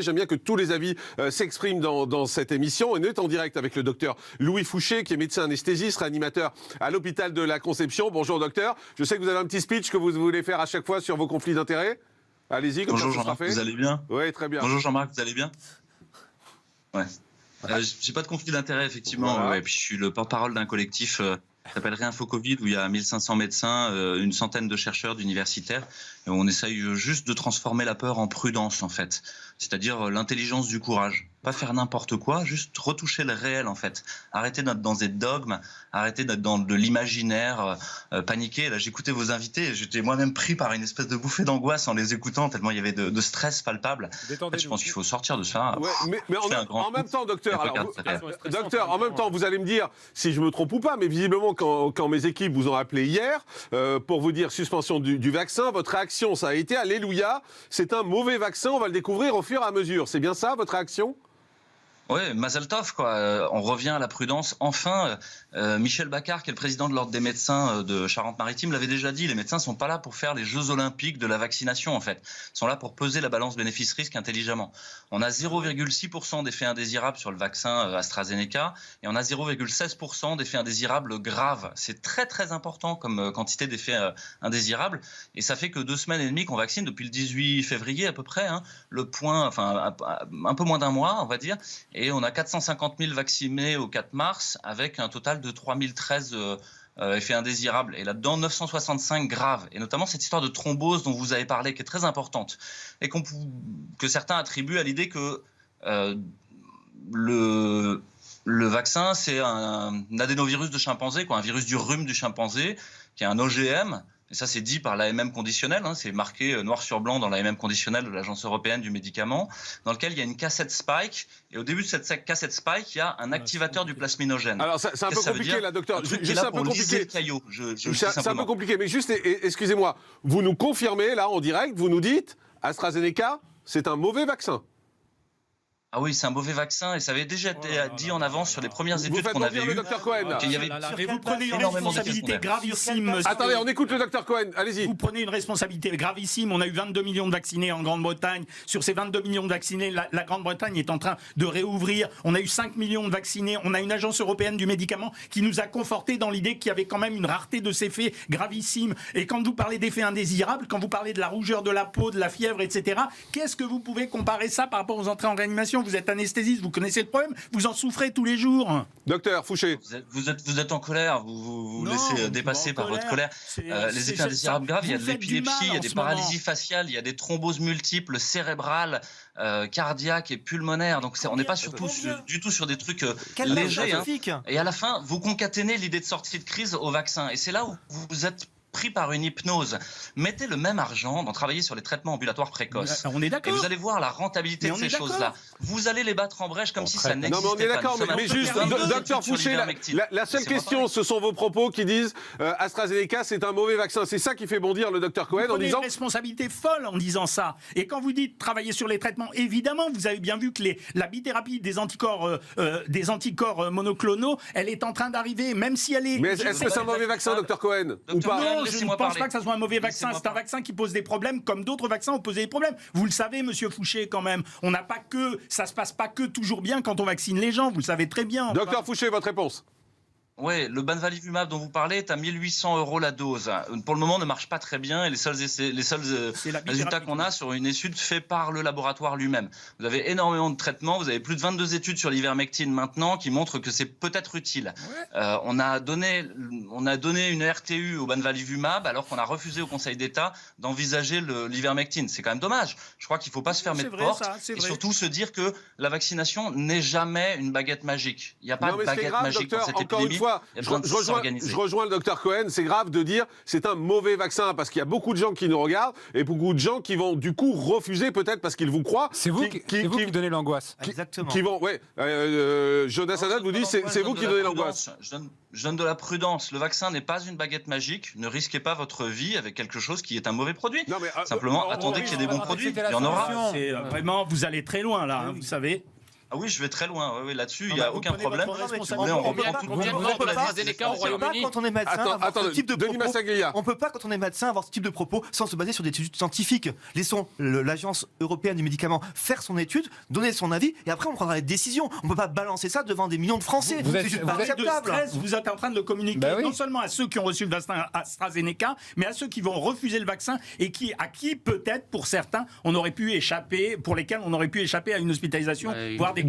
J'aime bien que tous les avis s'expriment dans cette émission. Et nous sommes en direct avec le docteur Louis Fouché, qui est médecin anesthésiste, réanimateur à l'hôpital de la Conception. Bonjour docteur. Je sais que vous avez un petit speech que vous voulez faire à chaque fois sur vos conflits d'intérêts. Allez-y, comme bonjour ça sera fait. Vous allez bien? Oui, très bien. Bonjour Jean-Marc, vous allez bien? Ouais. J'ai pas de conflit d'intérêt, effectivement. Voilà. Ouais, puis je suis le porte-parole d'un collectif qui s'appelle Réinfo Covid, où il y a 1500 médecins, une centaine de chercheurs, d'universitaires. Et on essaye juste de transformer la peur en prudence, en fait. C'est-à-dire l'intelligence du courage. Pas faire n'importe quoi, juste retoucher le réel, en fait. Arrêter d'être dans des dogmes, arrêter d'être dans de l'imaginaire, paniquer. Là, j'écoutais vos invités et j'étais moi-même pris par une espèce de bouffée d'angoisse en les écoutant, tellement il y avait de stress palpable. En fait, je pense qu'il faut sortir de ça. Ouais, mais en même temps, docteur, docteur, en même temps, vous allez me dire si je me trompe ou pas, mais visiblement, quand mes équipes vous ont appelé hier pour vous dire suspension du vaccin, votre réaction, ça a été alléluia, c'est un mauvais vaccin, on va le découvrir au fur et à mesure. C'est bien ça, votre réaction ? Oui, Mazel Tov, quoi. On revient à la prudence. Enfin, Michel Baccar, qui est le président de l'Ordre des médecins de Charente-Maritime, l'avait déjà dit, les médecins ne sont pas là pour faire les Jeux Olympiques de la vaccination, en fait. Ils sont là pour peser la balance bénéfice-risque intelligemment. On a 0,6% d'effets indésirables sur le vaccin AstraZeneca et on a 0,16% d'effets indésirables graves. C'est très, très important comme quantité d'effets indésirables. Et ça fait que 2 semaines et demie qu'on vaccine depuis le 18 février à peu près, hein, le point, enfin, un peu moins d'un mois, on va dire. Et on a 450 000 vaccinés au 4 mars avec un total de 3013 effets indésirables. Et là-dedans, 965 graves. Et notamment cette histoire de thrombose dont vous avez parlé, qui est très importante. Et que certains attribuent à l'idée que le vaccin, c'est un adénovirus de chimpanzé, quoi, un virus du rhume du chimpanzé, qui est un OGM. Et ça, c'est dit par l'AMM conditionnelle, hein, c'est marqué noir sur blanc dans l'AMM conditionnelle de l'Agence européenne du médicament, dans lequel il y a une cassette spike, et au début de cette cassette spike, il y a un activateur du plasminogène. Alors, c'est un peu compliqué, là, docteur. C'est un peu compliqué. C'est un peu compliqué, mais juste, excusez-moi, vous nous confirmez, là, en direct, vous nous dites, AstraZeneca, c'est un mauvais vaccin. Ah oui, c'est un mauvais vaccin et ça avait déjà été dit en avance sur les premières études qu'on avait eues. Docteur Cohen. Vous prenez une responsabilité gravissime. Attendez, on écoute le docteur Cohen. Allez-y. Vous prenez une responsabilité gravissime. On a eu 22 millions de vaccinés en Grande-Bretagne. Sur ces 22 millions de vaccinés, la Grande-Bretagne est en train de réouvrir. On a eu 5 millions de vaccinés. On a une agence européenne du médicament qui nous a conforté dans l'idée qu'il y avait quand même une rareté de ces faits gravissimes. Et quand vous parlez d'effets indésirables, quand vous parlez de la rougeur de la peau, de la fièvre, etc., qu'est-ce que vous pouvez comparer ça par rapport aux entrées en réanimation? Vous êtes anesthésiste, vous connaissez le problème, vous en souffrez tous les jours. Docteur Fouché. Vous êtes en colère, vous laissez dépasser par votre colère. Les effets indésirables graves, il y a de l'épilepsie, il y a des paralysies faciales, il y a des thromboses multiples, cérébrales, cardiaques et pulmonaires. Donc on n'est pas du tout sur des trucs légers. Hein. Et à la fin, vous concaténez l'idée de sortie de crise au vaccin. Et c'est là où vous êtes pris par une hypnose. Mettez le même argent dans travailler sur les traitements ambulatoires précoces. On est d'accord. Et vous allez voir la rentabilité de ces choses-là. Vous allez les battre en brèche comme si ça n'existait pas. Non, mais on est d'accord, mais juste, docteur Fouché, la seule question, ce sont vos propos qui disent AstraZeneca, c'est un mauvais vaccin. C'est ça qui fait bondir le docteur Cohen en disant... Vous prenez une responsabilité folle en disant ça. Et quand vous dites travailler sur les traitements, évidemment, vous avez bien vu que la bithérapie des anticorps monoclonaux, elle est en train d'arriver, même si elle est... Mais est-ce que c'est un mauvais vaccin, docteur Cohen, ou pas? Non, je ne pense pas que ça soit un mauvais vaccin. C'est un vaccin qui pose des problèmes comme d'autres vaccins ont posé des problèmes. Vous le savez, monsieur Fouché, quand même. On n'a pas que... Ça se passe pas que toujours bien quand on vaccine les gens. Vous le savez très bien. Docteur Fouché, votre réponse? Oui, le Bamvalivimab dont vous parlez est à 1 800 € la dose. Pour le moment, ne marche pas très bien et les seuls résultats qu'on a sur une étude faite par le laboratoire lui-même. Vous avez énormément de traitements, vous avez plus de 22 études sur l'ivermectine maintenant qui montrent que c'est peut-être utile. Ouais. On a donné une RTU au Bamvalivimab alors qu'on a refusé au Conseil d'État d'envisager l'ivermectine. C'est quand même dommage. Je crois qu'il ne faut pas se fermer de porte et surtout se dire que la vaccination n'est jamais une baguette magique. Il n'y a pas de baguette magique dans cette épidémie. Je rejoins le docteur Cohen, c'est grave de dire c'est un mauvais vaccin parce qu'il y a beaucoup de gens qui nous regardent et beaucoup de gens qui vont du coup refuser peut-être parce qu'ils vous croient. C'est vous qui donnez l'angoisse. Exactement. Jonas Haddad vous dit c'est vous qui donnez l'angoisse. Je donne de la prudence. Le vaccin n'est pas une baguette magique. Ne risquez pas votre vie avec quelque chose qui est un mauvais produit. Non, mais, simplement, attendez qu'il y ait des bons produits. Il y en aura. Vraiment, vous allez très loin là, hein, vous savez. Ah oui, je vais très loin. Oui, là-dessus, il n'y a aucun problème. On de AstraZeneca au Royaume-Uni. Quand on est médecin, avoir ce type de propos. On peut pas, quand on est médecin, avoir ce type de propos sans se baser sur des études scientifiques. Laissons l'Agence européenne du médicament faire son étude, donner son avis, et après on prendra les décisions. On peut pas balancer ça devant des millions de Français. C'est juste pas acceptable. Vous êtes en train de le communiquer non seulement à ceux qui ont reçu le vaccin AstraZeneca, mais à ceux qui vont refuser le vaccin et à qui peut-être, pour certains, on aurait pu échapper, pour lesquels on aurait pu échapper à une hospitalisation, voire des...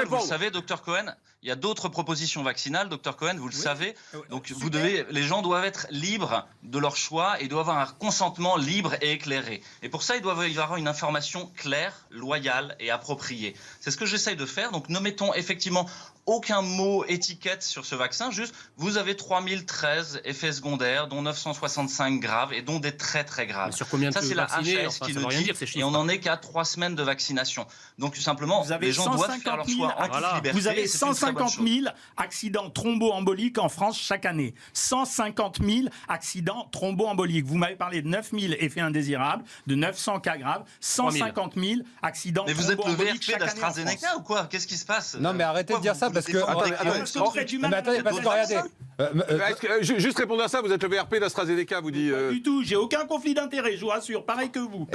Vous savez, docteur Cohen, il y a d'autres propositions vaccinales, docteur Cohen, vous le savez. Donc les gens doivent être libres de leur choix et doivent avoir un consentement libre et éclairé. Et pour ça, il doit y avoir une information claire, loyale et appropriée. C'est ce que j'essaye de faire. Donc ne mettons effectivement aucun mot étiquette sur ce vaccin, juste vous avez 3013 effets secondaires, dont 965 graves et dont des très très graves. Mais sur combien de ça, c'est la HAS qui le dit, et on n'en est qu'à 3 semaines de vaccination. Donc simplement, les gens doivent faire leur choix en toute liberté. Vous avez 150 000 accidents thromboemboliques en France chaque année. 150 000 accidents thromboemboliques. Vous m'avez parlé de 9 000 effets indésirables, de 900 cas graves, 150 000 accidents thromboemboliques. Mais vous êtes le VRP d'AstraZeneca ou quoi? Qu'est-ce qui se passe? Non, mais arrêtez de dire ça parce que... Juste répondre à ça, vous êtes le VRP d'AstraZeneca, vous dites... Pas du tout, j'ai aucun conflit d'intérêt, je vous rassure, pareil que vous.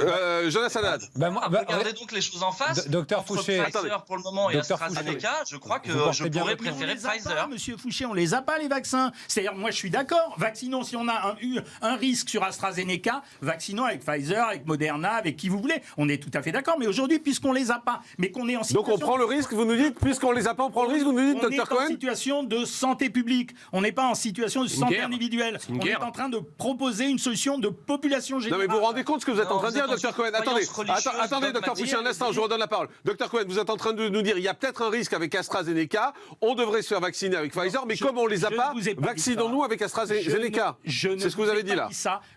Jonas Haddad. Regardez donc les choses en face. Docteur Fouché, Pfizer pour le moment et AstraZeneca, je crois que je pourrais préférer Pfizer. Monsieur Fouché, on les a pas les vaccins. C'est-à-dire, moi je suis d'accord, vaccinons si on a eu un risque sur AstraZeneca, vaccinons avec Pfizer, avec Moderna, avec qui vous voulez. On est tout à fait d'accord, mais aujourd'hui, puisqu'on les a pas, mais qu'on est en situation... Donc on prend le risque, vous nous dites, puisqu'on les a pas, on prend le risque, vous nous dites, docteur Cohen? On est en situation de santé publique, on n'est pas en situation de santé individuelle. On est en train de proposer une solution de population générale. Non mais vous vous rendez compte ce que vous êtes en train de dire, docteur Cohen? Attendez, docteur Fouché, un instant, je vous redonne la parole. Docteur Cohen, vous êtes en train de nous dire, il y a peut-être un risque avec AstraZeneca, on devrait se faire vacciner avec Pfizer, mais comme on les a pas, vaccinons-nous avec AstraZeneca. C'est ce que vous avez dit là.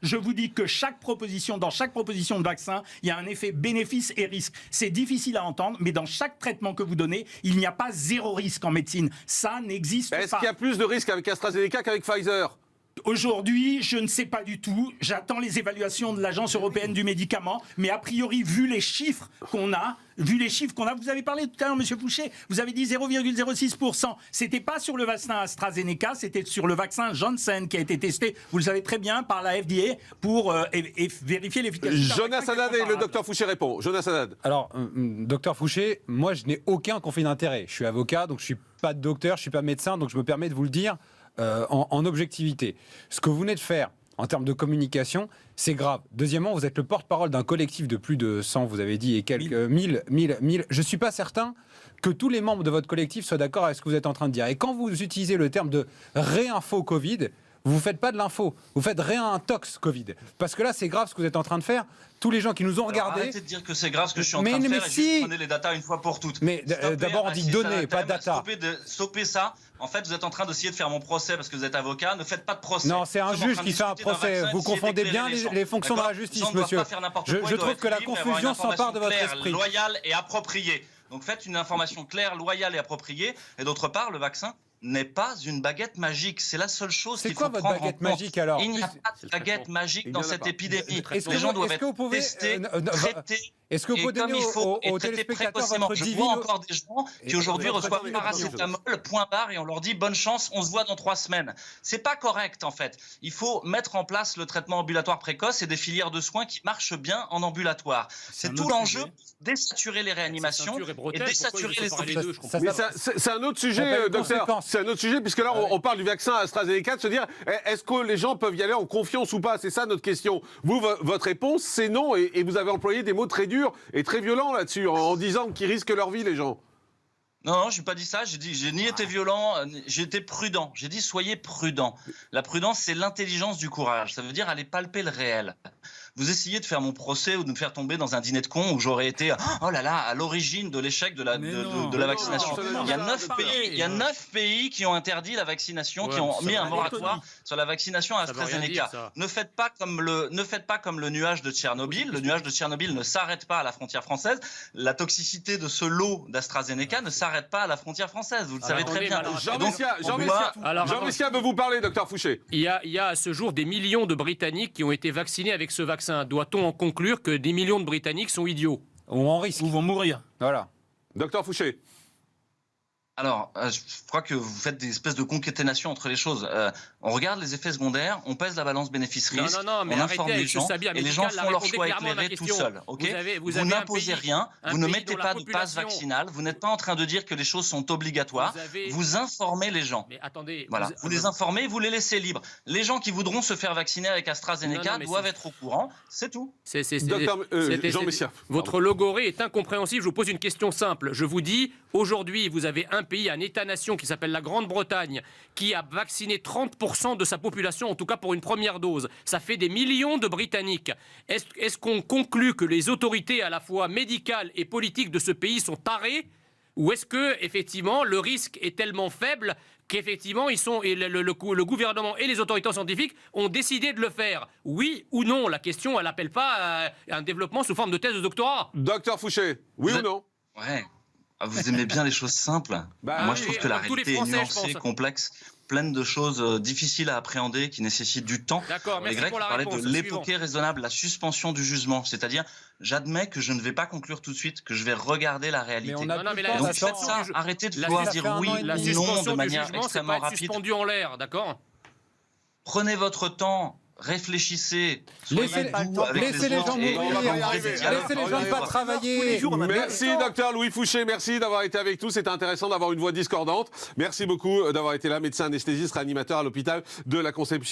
Je vous dis que dans chaque proposition de vaccin, il y a un effet bénéfice et risque. C'est difficile à entendre, mais dans chaque traitement que vous donnez, il n'y a pas zéro risque en médecine. Ça n'existe pas. Est-ce qu'il y a plus de risques avec AstraZeneca qu'avec Pfizer? Aujourd'hui, je ne sais pas du tout. J'attends les évaluations de l'Agence européenne du médicament. Mais a priori, vu les chiffres qu'on a, vous avez parlé tout à l'heure, monsieur Fouché, vous avez dit 0,06%. C'était pas sur le vaccin AstraZeneca, c'était sur le vaccin Janssen qui a été testé, vous le savez très bien, par la FDA pour vérifier l'efficacité. Jonas Haddad et le docteur Fouché répond. Jonas Haddad. Alors, docteur Fouché, moi je n'ai aucun conflit d'intérêt. Je suis avocat, donc je suis pas docteur, je suis pas médecin, donc je me permets de vous le dire. En objectivité. Ce que vous venez de faire en termes de communication, c'est grave. Deuxièmement, vous êtes le porte-parole d'un collectif de plus de 100, vous avez dit, et quelques 1000. Je ne suis pas certain que tous les membres de votre collectif soient d'accord avec ce que vous êtes en train de dire. Et quand vous utilisez le terme de réinfo Covid, vous ne faites pas de l'info, vous faites réintox Covid. Parce que là, c'est grave ce que vous êtes en train de faire. Tous les gens qui nous ont regardés... Arrêtez de dire que c'est grave ce que je suis en train de faire et juste prenez les datas une fois pour toutes. Mais d'abord, on dit données, pas data. Stoppez ça. En fait, vous êtes en train d'essayer de faire mon procès parce que vous êtes avocat. Ne faites pas de procès. Non, c'est un juge qui fait un procès. Vous confondez bien les fonctions de la justice, monsieur. Je trouve que la confusion s'empare de votre esprit. Loyale et appropriée. Donc faites une information claire, loyale et appropriée. Et d'autre part, le vaccin n'est pas une baguette magique. C'est la seule chose qu'il faut prendre en compte. C'est quoi votre baguette magique alors? Il n'y a pas de baguette magique dans cette épidémie. Les gens doivent être testés, traités. Est-ce que vous pouvez donner aux téléspectateurs votre Je vois encore des gens qui aujourd'hui reçoivent paracétamol, point barre, et on leur dit bonne chance, on se voit dans 3 semaines. C'est pas correct en fait. Il faut mettre en place le traitement ambulatoire précoce et des filières de soins qui marchent bien en ambulatoire. C'est tout l'enjeu, désaturer les réanimations et désaturer les hôpitaux. C'est un autre sujet, docteur. C'est un autre sujet, puisque là, on parle du vaccin AstraZeneca, de se dire, est-ce que les gens peuvent y aller en confiance ou pas? C'est ça notre question. Vous, votre réponse, c'est non, et vous avez employé des mots très durs et très violents là-dessus, en disant qu'ils risquent leur vie, les gens. Non, je n'ai pas dit ça. J'ai ni été violent, j'ai été prudent. J'ai dit soyez prudent. La prudence, c'est l'intelligence du courage. Ça veut dire aller palper le réel. Vous essayez de faire mon procès ou de me faire tomber dans un dîner de cons où j'aurais été oh là là à l'origine de l'échec de la vaccination. Il y a 9 pays qui ont interdit la vaccination, qui ont mis un moratoire sur la vaccination à AstraZeneca. Ne faites pas comme le nuage de Tchernobyl. Le nuage de Tchernobyl ne s'arrête pas à la frontière française. La toxicité de ce lot d'AstraZeneca ne s'arrête pas à la frontière française. Vous le savez très bien. Jean Messia veut vous parler, docteur Fouché. Il y a à ce jour des millions de Britanniques qui ont été vaccinés avec ce vaccin. Doit-on en conclure que des millions de Britanniques sont idiots? Ou en risque. Ou vont mourir. Voilà. Docteur Fouché. Alors, je crois que vous faites des espèces de concaténation entre les choses. On regarde les effets secondaires, on pèse la balance bénéfice-risque, mais on informe arrêtez les gens, et les gens font leur choix éclairé tout seuls. Okay, vous n'imposez rien, vous ne mettez pas de passe vaccinal, vous n'êtes pas en train de dire que les choses sont obligatoires, vous informez les gens. Mais attendez, voilà. vous les informez, vous les laissez libres. Les gens qui voudront se faire vacciner avec AstraZeneca doivent être au courant, c'est tout. Jean Messia. Votre logorée est incompréhensible. Je vous pose une question simple. Je vous dis, aujourd'hui, vous avez un pays, un État-nation qui s'appelle la Grande-Bretagne, qui a vacciné 30% de sa population, en tout cas pour une première dose. Ça fait des millions de Britanniques. Est-ce qu'on conclut que les autorités à la fois médicales et politiques de ce pays sont tarées? Ou est-ce que, effectivement, le risque est tellement faible qu'effectivement, le gouvernement et les autorités scientifiques ont décidé de le faire? Oui ou non? La question, elle n'appelle pas un développement sous forme de thèse de doctorat. Docteur Fouché, oui ou non? Ouais. Vous aimez bien les choses simples. Moi, je trouve que la réalité est nuancée, complexe, pleine de choses difficiles à appréhender, qui nécessitent du temps. Les Grecs parlaient de l'époque raisonnable, la suspension du jugement. C'est-à-dire, j'admets que je ne vais pas conclure tout de suite, que je vais regarder la réalité. Donc faites ça, arrêtez de vouloir dire oui ou non de manière extrêmement rapide. Suspendu en l'air, d'accord? Prenez votre temps. Réfléchissez, laissez les gens mourir, laissez les gens ne pas travailler. Merci docteur Louis Fouché, merci d'avoir été avec nous, c'était intéressant d'avoir une voix discordante. Merci beaucoup d'avoir été là, médecin anesthésiste, réanimateur à l'hôpital de la Conception.